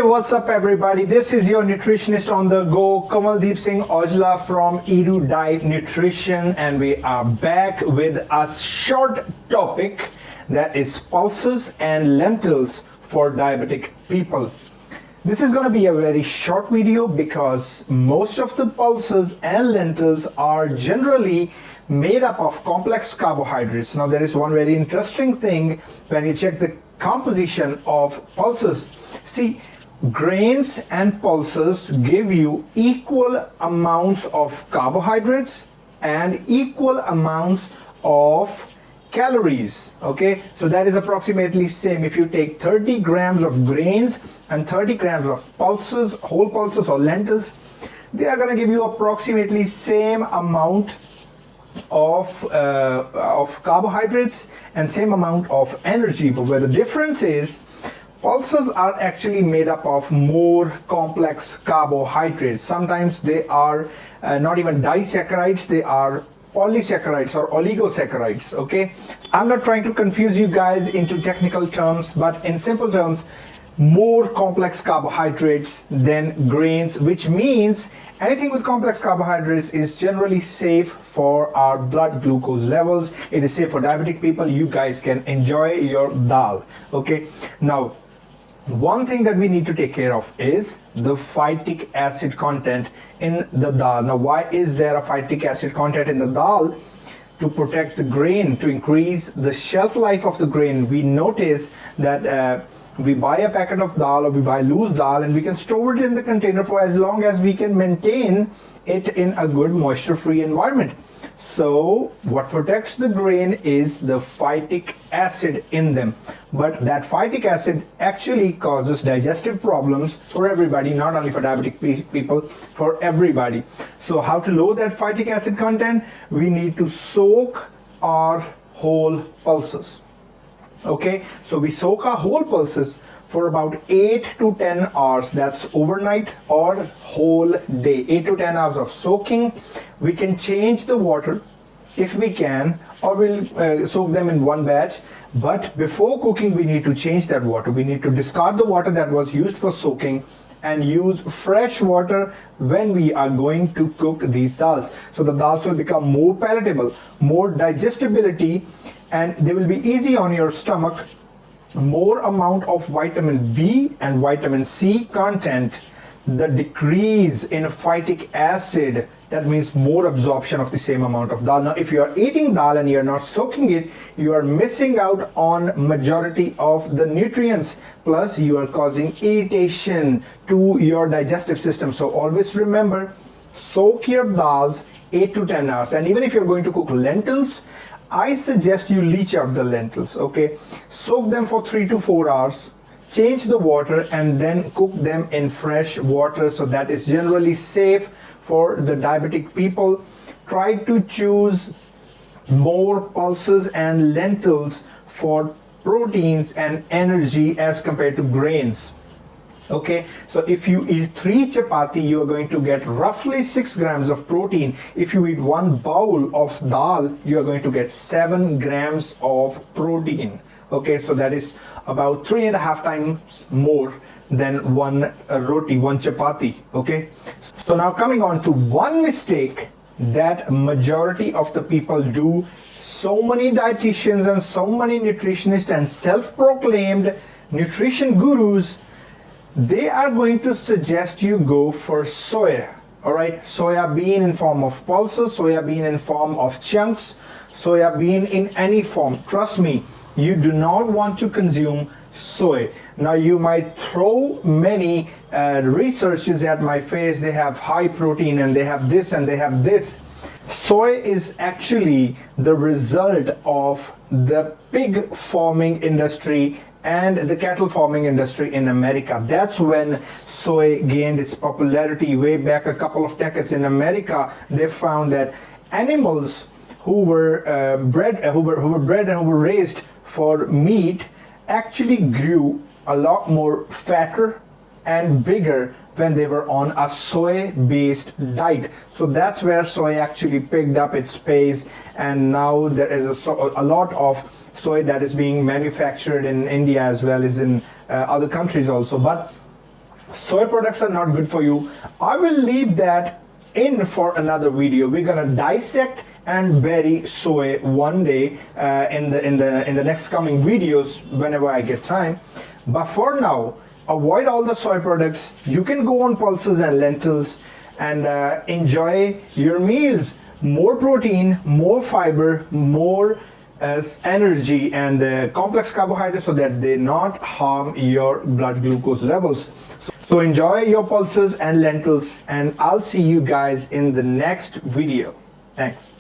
What's up everybody? This is your nutritionist on the go, Singh Aujla from Erudite Nutrition, and we are back with a short topic that is pulses and lentils for diabetic people. This is going to be a very short video because most of the pulses and lentils are generally made up of complex carbohydrates. Now there is one very interesting thing when you check the composition of pulses. See, grains and pulses give you equal amounts of carbohydrates and equal amounts of calories. Okay, so that is approximately same. If you take 30 grams of grains and 30 grams of pulses, whole pulses or lentils, they are going to give you approximately same amount of carbohydrates and same amount of energy. But where the difference is, pulses are actually made up of more complex carbohydrates. Sometimes they are not even disaccharides, they are polysaccharides or oligosaccharides. Okay, I'm not trying to confuse you guys into technical terms, but in simple terms, more complex carbohydrates than grains, which means anything with complex carbohydrates is generally safe for our blood glucose levels. It is safe for diabetic people. You guys can enjoy your dal. Okay, now one thing that we need to take care of is the phytic acid content in the dal. Now, why is there a phytic acid content in the dal? To protect the grain, to increase the shelf life of the grain. We notice that we buy a packet of dal or we buy loose dal and we can store it in the container for as long as we can maintain it in a good moisture-free environment. So what protects the grain is the phytic acid in them. But that phytic acid actually causes digestive problems for everybody, not only for diabetic people, for everybody. So how to lower that phytic acid content? We need to soak our whole pulses. Okay, so we soak our whole pulses for about 8 to 10 hours. That's overnight or whole day. 8 to 10 hours of soaking. We can change the water if we can, or we'll soak them in one batch. But before cooking, we need to change that water. We need to discard the water that was used for soaking and use fresh water when we are going to cook these dals. So the dals will become more palatable, more digestibility, and they will be easy on your stomach. More amount of vitamin B and vitamin C content, the decrease in phytic acid, that means more absorption of the same amount of dal. Now if you are eating dal and you are not soaking it, you are missing out on majority of the nutrients, plus you are causing irritation to your digestive system. So always remember, soak your dals 8 to 10 hours. And even if you're going to cook lentils, I suggest you leach out the lentils. Okay, soak them for 3 to 4 hours, change the water, and then cook them in fresh water. So that is generally safe for the diabetic people. Try to choose more pulses and lentils for proteins and energy as compared to grains. Okay, so if you eat 3 chapati, you are going to get roughly 6 grams of protein. If you eat 1 bowl of dal, you are going to get 7 grams of protein. Okay, so that is about 3.5 times more than one roti, one chapati. Okay, so now coming on to one mistake that majority of the people do. So many dietitians and so many nutritionists and self-proclaimed nutrition gurus, they are going to suggest you go for soya. All right, soya bean in form of pulses, soya bean in form of chunks, soya bean in any form. Trust me, you do not want to consume soy. Now you might throw many researches at my face. They have high protein and they have this and they have this. Soy is actually the result of the pig farming industry and the cattle farming industry in America. That's when soy gained its popularity. Way back a couple of decades in America, they found that animals who were bred and who were raised for meat actually grew a lot more fatter and bigger when they were on a soy-based diet. So that's where soy actually picked up its pace, and now there is a lot of soy that is being manufactured in India as well as in other countries also. But soy products are not good for you. I will leave that in for another video. We're gonna dissect and bury soy one day in the next coming videos whenever I get time. But for now, avoid all the soy products. You can go on pulses and lentils and enjoy your meals. More protein, more fiber, more energy and complex carbohydrates so that they not harm your blood glucose levels. So enjoy your pulses and lentils, and I'll see you guys in the next video. Thanks.